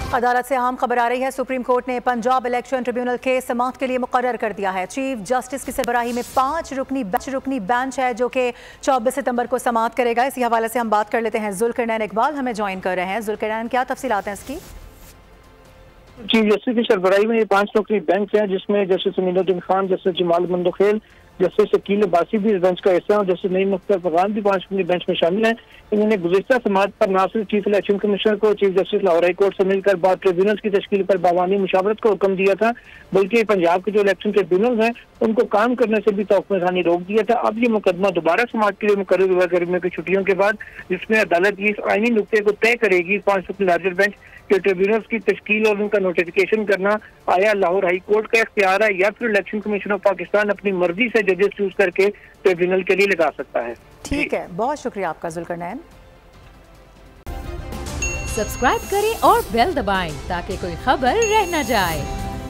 अदालत से अहम खबर आ रही है। सुप्रीम कोर्ट ने पंजाब इलेक्शन ट्रिब्यूनल के समाअत के लिए मुकर्रर कर दिया है। चीफ जस्टिस की सरबराही में 5 रुकनी बेंच है जो कि 24 सितंबर को समाअत करेगा। इसी हवाले से हम बात कर लेते हैं। जुल्करनैन इकबाल हमें ज्वाइन कर रहे हैं। जुल्करनैन, क्या तफसीलात हैं इसकी? चीफ जस्टिस की सरबराही में ये 5 रुकनी बेंच है, जिसमें justice Aminuddin Khan, justice Jamal Mandokhel, justice Shakeel Abbasi भी इस बेंच का हिस्सा है और जस्टिस नईम मुख्तार फरगान भी 5 रुकनी बेंच में शामिल हैं। इन्होंने गुज़िश्ता समाअत पर न सिर्फ चीफ इलेक्शन कमिश्नर को chief justice Lahore high court से मिलकर बाद ट्रिब्यूनल्स की तश्कील पर बावानी मुशावरत को हुक्म दिया था, बल्कि पंजाब के जो इलेक्शन ट्रिब्यूनल्स हैं उनको काम करने से भी तौक़-ए-ख़ानी रोक दिया था। अब ये मुकदमा दोबारा समाअत के लिए मुकर्रर हुआ गर्मियों की छुट्टियों के बाद, जिसमें अदालत इस आईनी नुक्ते को तय करेगी 5 रुकनी लार्जर बेंच के ट्रिब्यूनल्स की तश्कील और उनका नोटिफिकेशन करना आया लाहौर हाई कोर्ट का इख्तियार है या फिर इलेक्शन कमीशन ऑफ पाकिस्तान अपनी मर्जी से जजेस चूज करके ट्रिब्यूनल के लिए लगा सकता है। ठीक है, बहुत शुक्रिया आपका जुल्करनैन। सब्सक्राइब करें और बेल दबाएं ताकि कोई खबर रह न जाए।